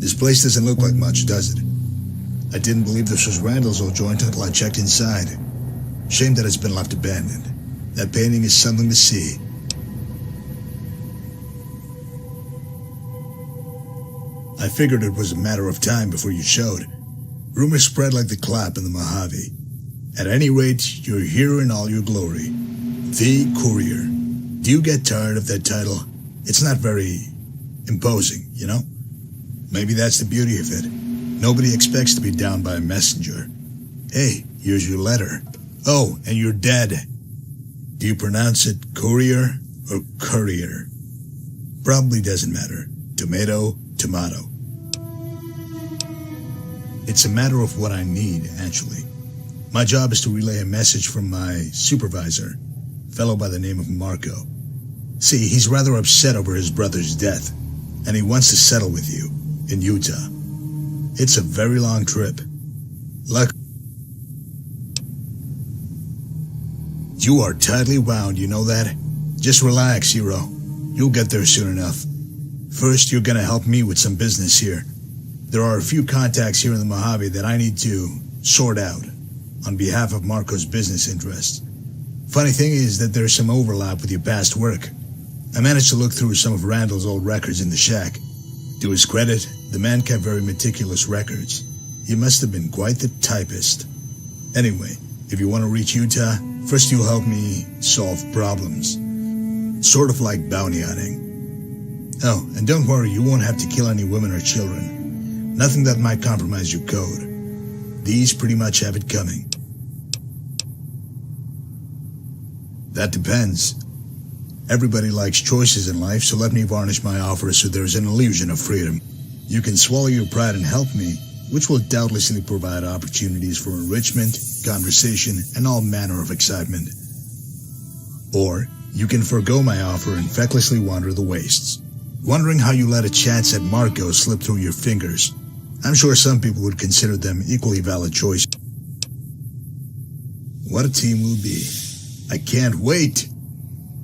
This place doesn't look like much, does it? I didn't believe this was Randall's old joint until I checked inside. Shame that it's been left abandoned. That painting is something to see. I figured it was a matter of time before you showed. Rumors spread like the clap in the Mojave. At any rate, you're here in all your glory. The Courier. Do you get tired of that title? It's not very imposing, you know? Maybe that's the beauty of it. Nobody expects to be downed by a messenger. Hey, here's your letter. Oh, and you're dead. Do you pronounce it courier or courier? Probably doesn't matter. Tomato, tomato. It's a matter of what I need, actually. My job is to relay a message from my supervisor, a fellow by the name of Marco. See, he's rather upset over his brother's death, and he wants to settle with you in Utah. It's a very long trip. Luck. You are tightly wound, you know that? Just relax, hero. You'll get there soon enough. First, you're gonna help me with some business here. There are a few contacts here in the Mojave that I need to sort out on behalf of Marco's business interests. Funny thing is that there's some overlap with your past work. I managed to look through some of Randall's old records in the shack. To his credit, the man kept very meticulous records. He must have been quite the typist. Anyway, if you want to reach Utah, first you'll help me solve problems. Sort of like bounty hunting. Oh, and don't worry, you won't have to kill any women or children. Nothing that might compromise your code. These pretty much have it coming. That depends. Everybody likes choices in life, so let me varnish my offer so there's an illusion of freedom. You can swallow your pride and help me, which will doubtlessly provide opportunities for enrichment, conversation, and all manner of excitement. Or, you can forego my offer and fecklessly wander the wastes, wondering how you let a chance at Marco slip through your fingers. I'm sure some people would consider them equally valid choices. What a team we'll be. I can't wait!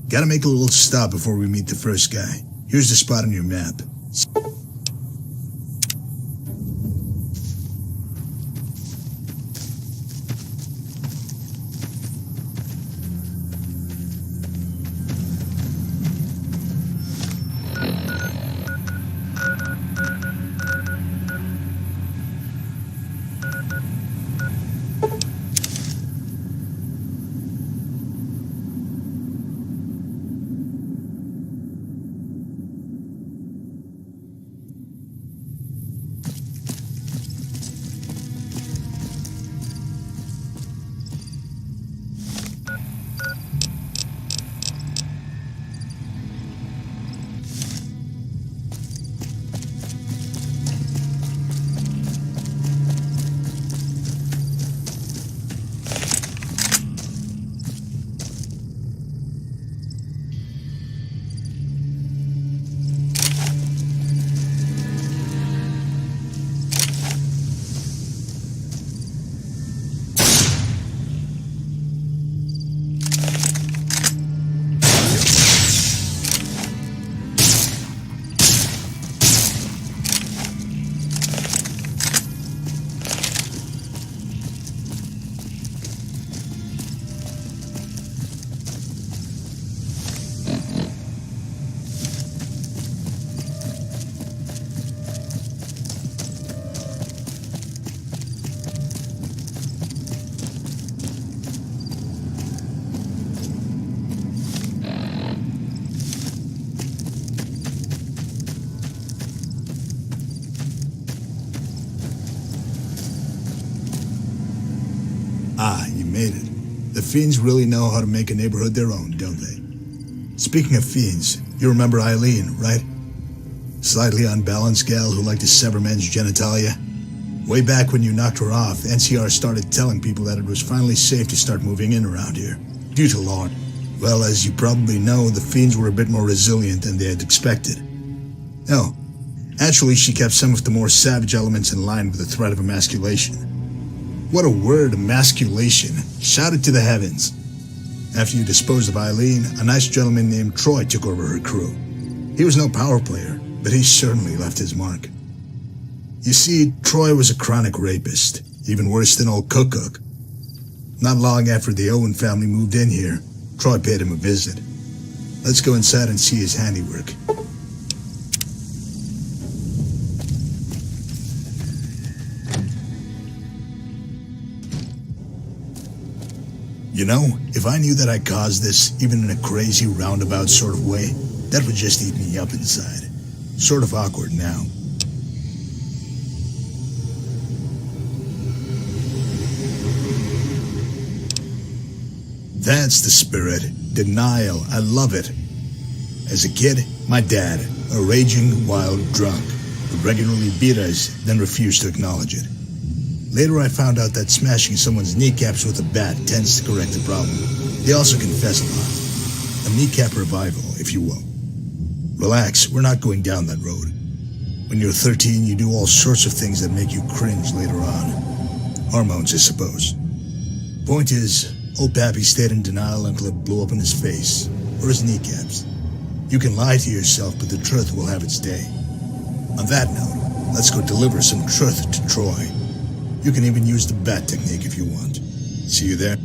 Gotta make a little stop before we meet the first guy. Here's the spot on your map. Ah, you made it. The fiends really know how to make a neighborhood their own, don't they? Speaking of fiends, you remember Eileen, right? Slightly unbalanced gal who liked to sever men's genitalia? Way back when you knocked her off, NCR started telling people that it was finally safe to start moving in around here, due to law. Well, as you probably know, the fiends were a bit more resilient than they had expected. Oh, actually she kept some of the more savage elements in line with the threat of emasculation. What a word, emasculation. Shout it to the heavens. After you disposed of Eileen, a nice gentleman named Troy took over her crew. He was no power player, but he certainly left his mark. You see, Troy was a chronic rapist, even worse than old Cook. Not long after the Owen family moved in here, Troy paid him a visit. Let's go inside and see his handiwork. You know, if I knew that I caused this, even in a crazy roundabout sort of way, that would just eat me up inside. Sort of awkward now. That's the spirit. Denial. I love it. As a kid, my dad, a raging, wild drunk, would regularly beat us, then refuse to acknowledge it. Later I found out that smashing someone's kneecaps with a bat tends to correct the problem. They also confess a lot. A kneecap revival, if you will. Relax, we're not going down that road. When you're 13, you do all sorts of things that make you cringe later on. Hormones, I suppose. Point is, old Pappy stayed in denial until it blew up in his face, or his kneecaps. You can lie to yourself, but the truth will have its day. On that note, let's go deliver some truth to Troy. You can even use the bat technique if you want. See you there.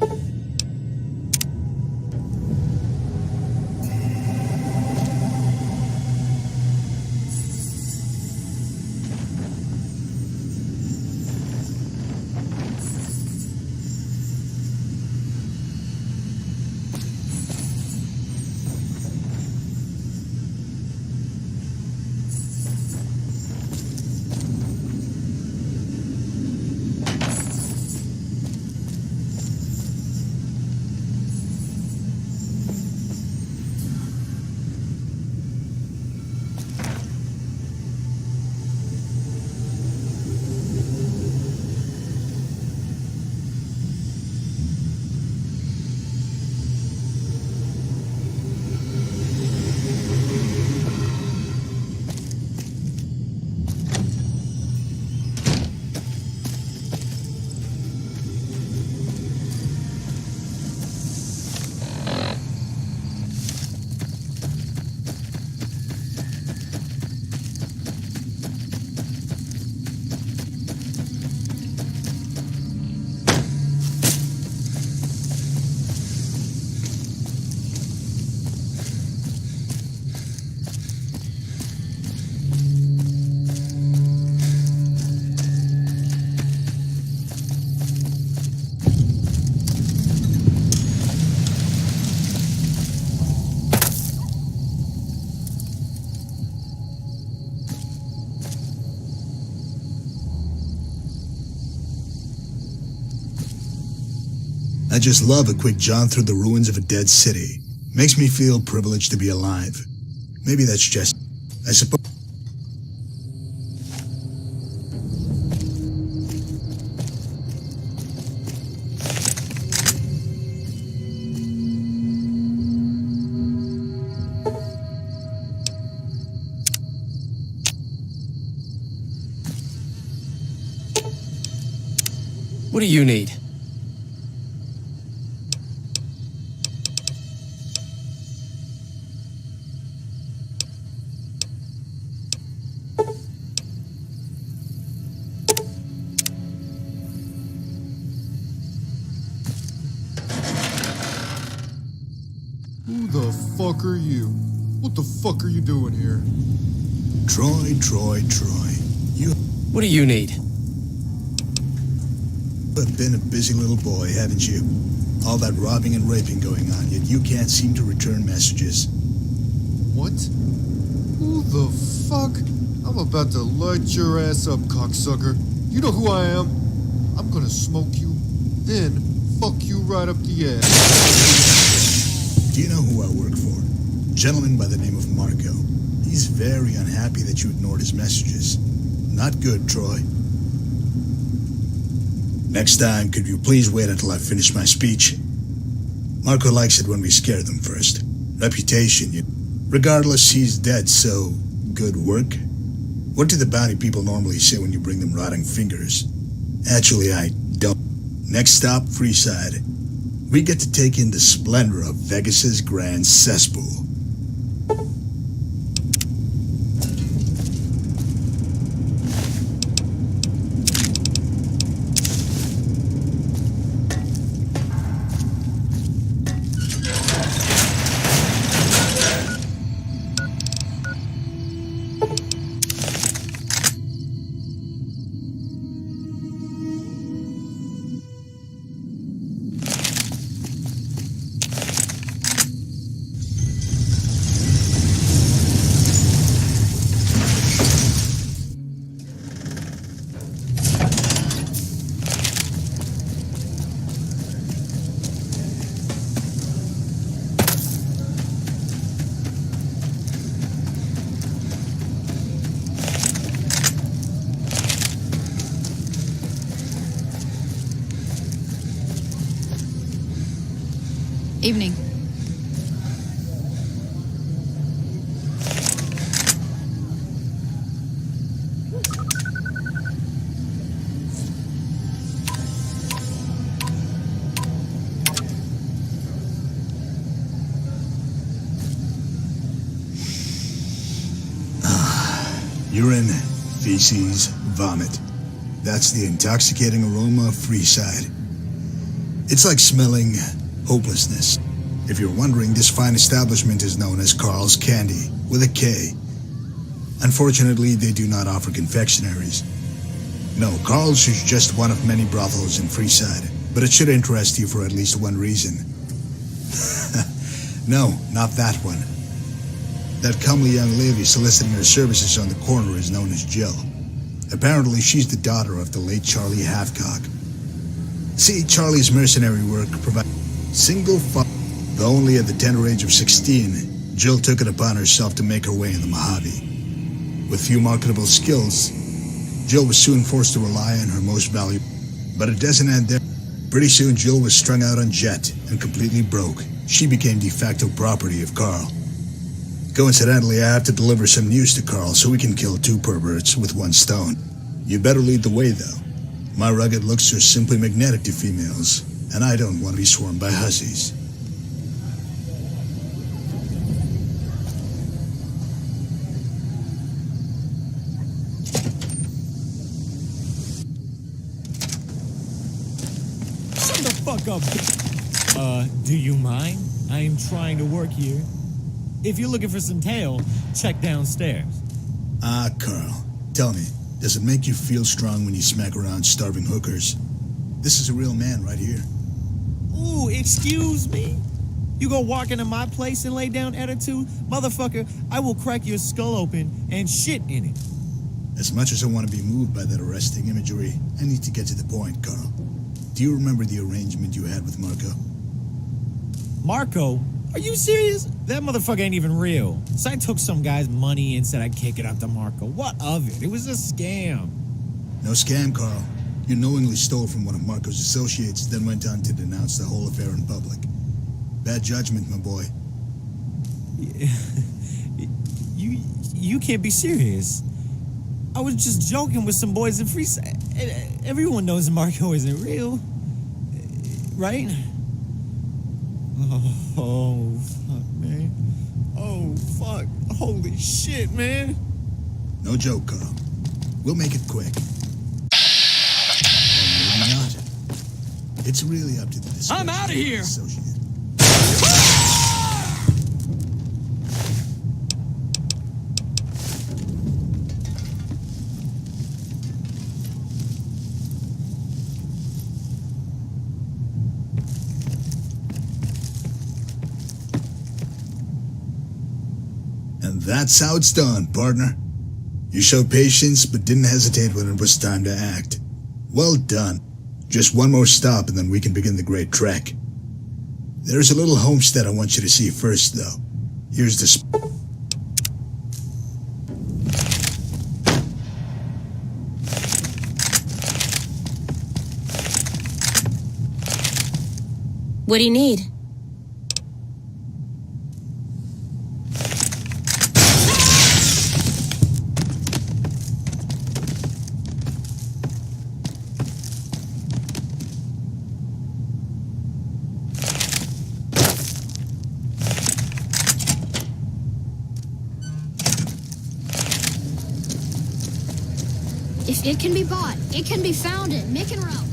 I just love a quick jaunt through the ruins of a dead city. Makes me feel privileged to be alive. Maybe that's just... I suppose... What do you need? Who the fuck are you? What the fuck are you doing here? Troy. You What do you need? have been a busy little boy, haven't you? All that robbing and raping going on, yet you can't seem to return messages. What? Who the fuck? I'm about to light your ass up, cocksucker. You know who I am? I'm gonna smoke you, then fuck you right up the ass. Do you know who I work for? A gentleman by the name of Marco. He's very unhappy that you ignored his messages. Not good, Troy. Next time, could you please wait until I finish my speech? Marco likes it when we scare them first. Reputation, regardless, he's dead, so good work. What do the bounty people normally say when you bring them rotting fingers? Actually, I don't. Next stop, Freeside. We get to take in the splendor of Vegas's grand cesspool. Urine, feces, vomit. That's the intoxicating aroma of Freeside. It's like smelling hopelessness. If you're wondering, this fine establishment is known as Carl's Candy, with a K. Unfortunately, they do not offer confectionaries. No, Carl's is just one of many brothels in Freeside, but it should interest you for at least one reason. No, not that one. That comely young lady soliciting her services on the corner is known as Jill. Apparently, she's the daughter of the late Charlie Hathcock. See, Charlie's mercenary work provides single but only at the tender age of 16, Jill took it upon herself to make her way in the Mojave. With few marketable skills, Jill was soon forced to rely on her most valuable. But it doesn't end there. Pretty soon, Jill was strung out on jet and completely broke. She became de facto property of Carl. Coincidentally, I have to deliver some news to Carl so we can kill two perverts with one stone. You better lead the way, though. My rugged looks are simply magnetic to females, and I don't want to be swarmed by hussies. Shut the fuck up. Do you mind? I am trying to work here. If you're looking for some tail, check downstairs. Ah, Carl, tell me, does it make you feel strong when you smack around starving hookers? This is a real man right here. Ooh, excuse me? You go walk into my place and lay down attitude? Motherfucker, I will crack your skull open and shit in it. As much as I want to be moved by that arresting imagery, I need to get to the point, Carl. Do you remember the arrangement you had with Marco? Marco? Are you serious? That motherfucker ain't even real. So I took some guy's money and said I'd kick it up to Marco. What of it? It was a scam. No scam, Carl. You knowingly stole from one of Marco's associates, then went on to denounce the whole affair in public. Bad judgment, my boy. You can't be serious. I was just joking with some boys in Freeside. Everyone knows Marco isn't real. Right? Oh, fuck, man. Oh, fuck. Holy shit, man. No joke, Carl. We'll make it quick. Or maybe not. It's really up to the discretion I'm out of here! associate. And that's how it's done, partner. You showed patience, but didn't hesitate when it was time to act. Well done. Just one more stop, and then we can begin the great trek. There's a little homestead I want you to see first, though. Here's the What do you need? If it can be bought, it can be founded. Making routes.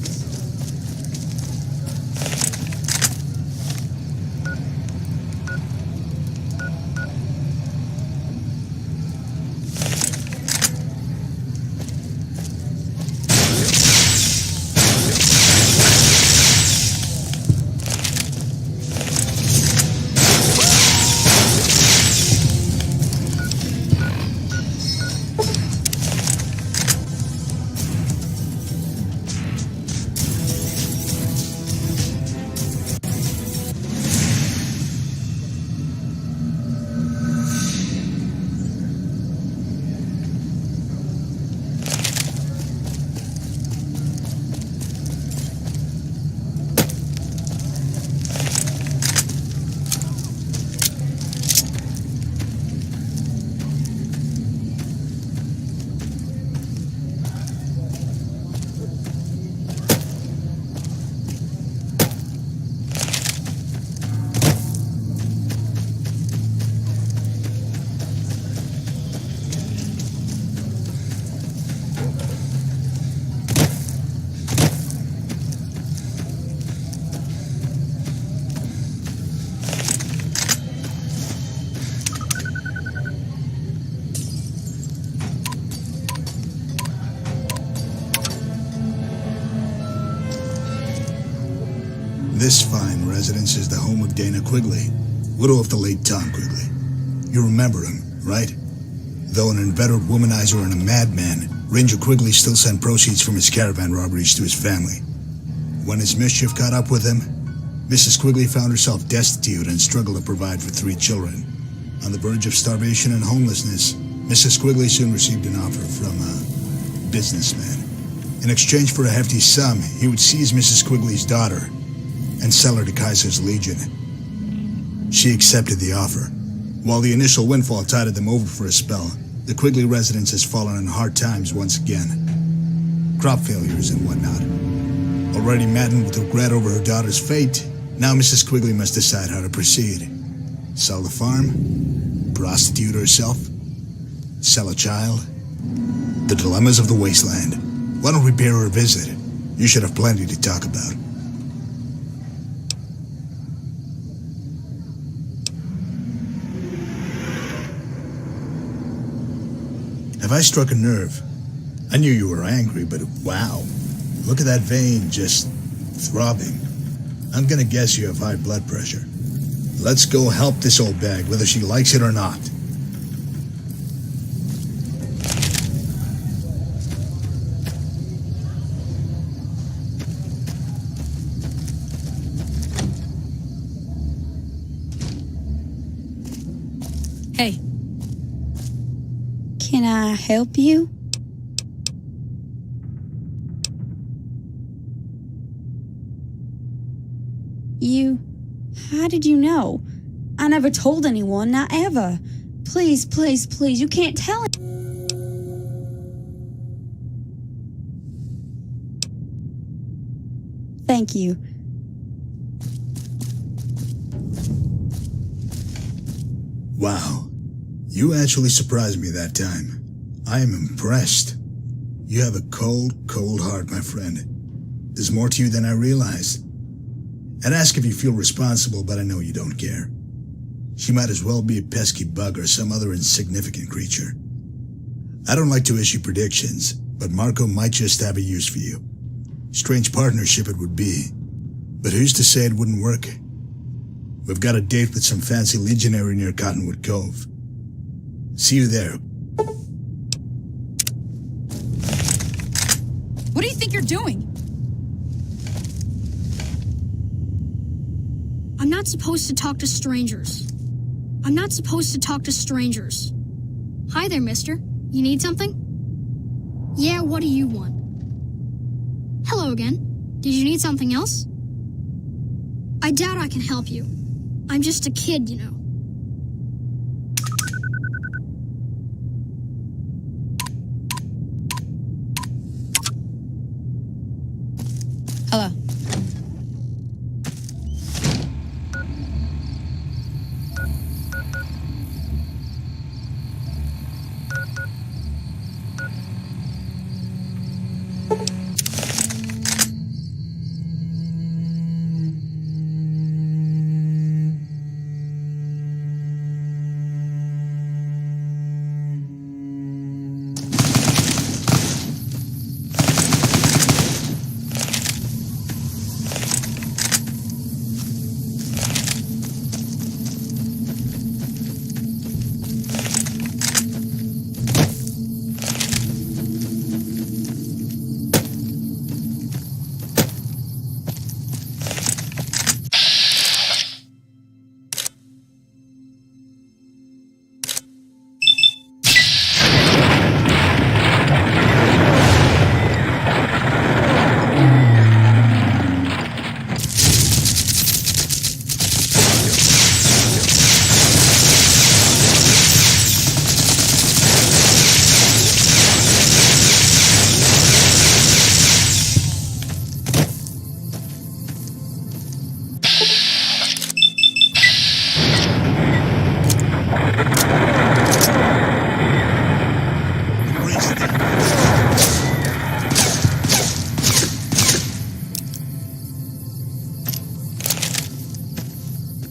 This fine residence is the home of Dana Quigley, widow of the late Tom Quigley. You remember him, right? Though an inveterate womanizer and a madman, Ranger Quigley still sent proceeds from his caravan robberies to his family. When his mischief caught up with him, Mrs. Quigley found herself destitute and struggled to provide for 3 children. On the verge of starvation and homelessness, Mrs. Quigley soon received an offer from a businessman. In exchange for a hefty sum, he would seize Mrs. Quigley's daughter and sell her to Kaiser's Legion. She accepted the offer. While the initial windfall tided them over for a spell, the Quigley residence has fallen on hard times once again. Crop failures and whatnot. Already maddened with regret over her daughter's fate, now Mrs. Quigley must decide how to proceed. Sell the farm? Prostitute herself? Sell a child? The dilemmas of the wasteland. Why don't we pay her a visit? You should have plenty to talk about. Have I struck a nerve? I knew you were angry, but wow. Look at that vein just throbbing. I'm gonna guess you have high blood pressure. Let's go help this old bag, whether she likes it or not. Hey. Can I help you? How did you know? I never told anyone, not ever. Please, please, please, you can't tell it. Thank you. Wow. You actually surprised me that time. I am impressed. You have a cold, cold heart, my friend. There's more to you than I realized. I'd ask if you feel responsible, but I know you don't care. She might as well be a pesky bug or some other insignificant creature. I don't like to issue predictions, but Marco might just have a use for you. Strange partnership it would be, but who's to say it wouldn't work? We've got a date with some fancy legionary near Cottonwood Cove. See you there. What do you think you're doing? I'm not supposed to talk to strangers. I'm not supposed to talk to strangers. Hi there, mister. You need something? Yeah, what do you want? Hello again. Did you need something else? I doubt I can help you. I'm just a kid, you know. Hello.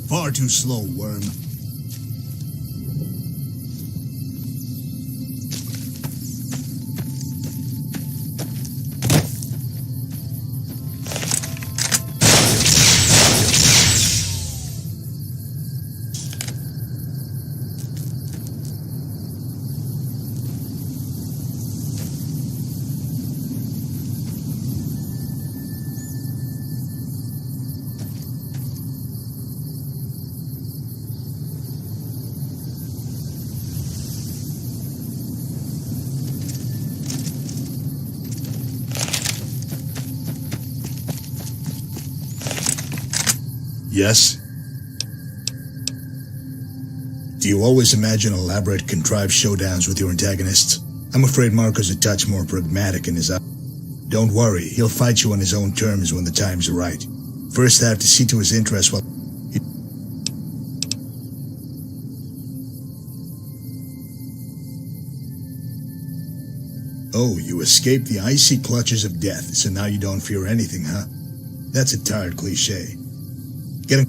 Far too slow, worm. Yes? Do you always imagine elaborate, contrived showdowns with your antagonists? I'm afraid Marco's a touch more pragmatic in his eye. Don't worry, he'll fight you on his own terms when the time's right. First, I have to see to his interests while... Oh, you escaped the icy clutches of death, so now you don't fear anything, huh? That's a tired cliche. Getting...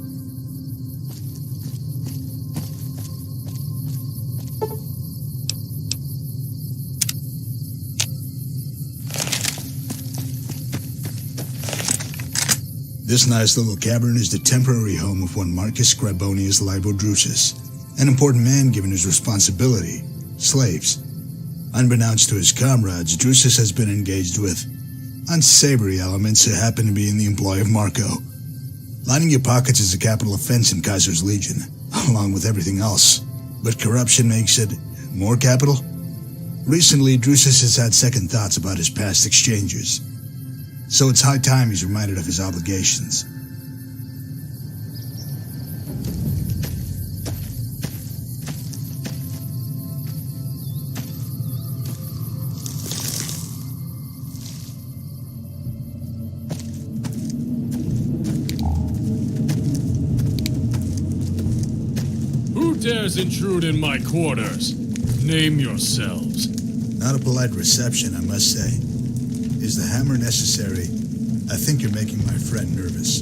This nice little cavern is the temporary home of one Marcus Scribonius Libodrusus, an important man given his responsibility, slaves. Unbeknownst to his comrades, Drusus has been engaged with unsavory elements that happen to be in the employ of Marco. Lining your pockets is a capital offense in Kaiser's Legion, along with everything else, but corruption makes it more capital. Recently, Drusus has had second thoughts about his past exchanges, so it's high time he's reminded of his obligations. Who dares intrude in my quarters? Name yourselves. Not a polite reception, I must say. Is the hammer necessary? I think you're making my friend nervous.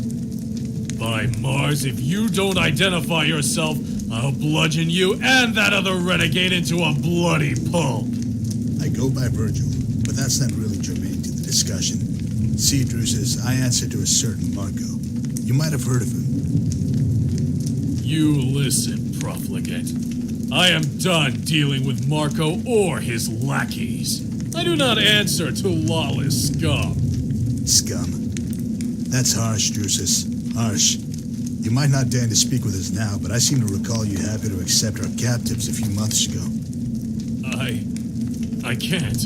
By Mars, if you don't identify yourself, I'll bludgeon you and that other renegade into a bloody pulp. I go by Virgil, but that's not really germane to the discussion. See, Drusus, I answer to a certain Marco. You might have heard of him. You listen, profligate. I am done dealing with Marco or his lackeys. I do not answer to lawless scum. Scum. That's harsh, Drusus. Harsh. You might not deign to speak with us now, but I seem to recall you happy to accept our captives a few months ago. I can't.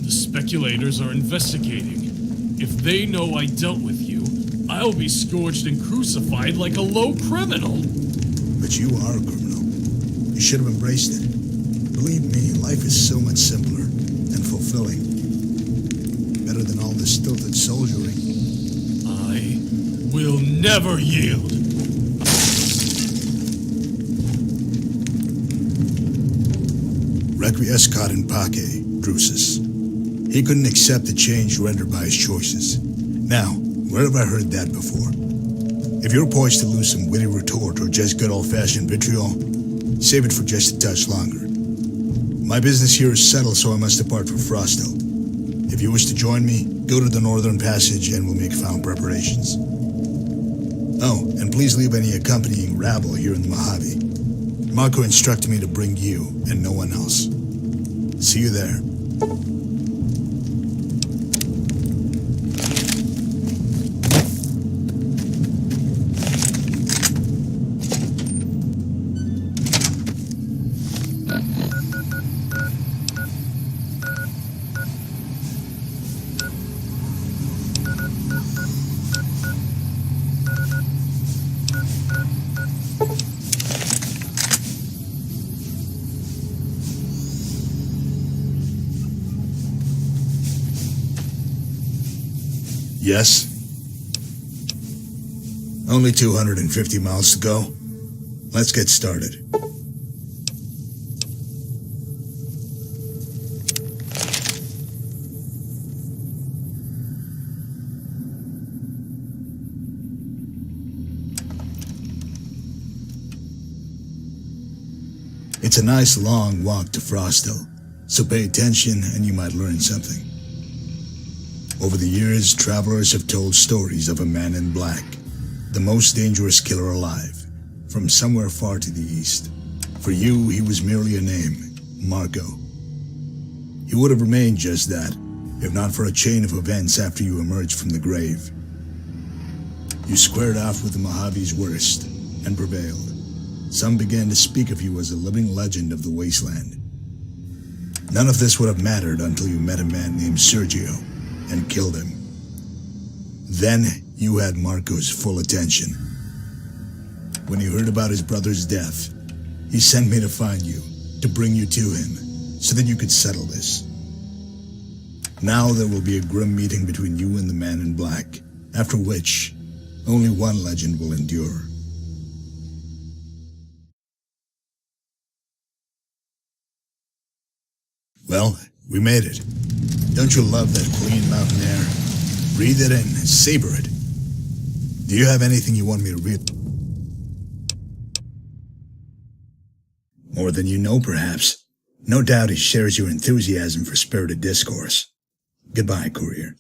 The speculators are investigating. If they know I dealt with you, I'll be scourged and crucified like a low criminal. But you are a criminal. You should have embraced it. Believe me, life is so much simpler and fulfilling. Better than all this stilted soldiering. I will never yield. Requiescat in pace, Drusus. He couldn't accept the change rendered by his choices. Now, where have I heard that before? If you're poised to lose some witty retort or just good old-fashioned vitriol, save it for just a touch longer. My business here is settled, so I must depart for Frosto. If you wish to join me, go to the Northern Passage and we'll make final preparations. Oh, and please leave any accompanying rabble here in the Mojave. Marco instructed me to bring you and no one else. See you there. Yes? Only 250 miles to go. Let's get started. It's a nice long walk to Frosto, so pay attention and you might learn something. Over the years, travelers have told stories of a man in black, the most dangerous killer alive, from somewhere far to the east. For you, he was merely a name, Marco. He would have remained just that, if not for a chain of events after you emerged from the grave. You squared off with the Mojave's worst, and prevailed. Some began to speak of you as a living legend of the wasteland. None of this would have mattered until you met a man named Sergio and killed him. Then you had Marco's full attention. When he heard about his brother's death, he sent me to find you, to bring you to him, so that you could settle this. Now there will be a grim meeting between you and the man in black, after which, only one legend will endure. Well, we made it. Don't you love that clean mountain air? Breathe it in, savor it. Do you have anything you want me to read? More than you know, perhaps. No doubt he shares your enthusiasm for spirited discourse. Goodbye, Courier.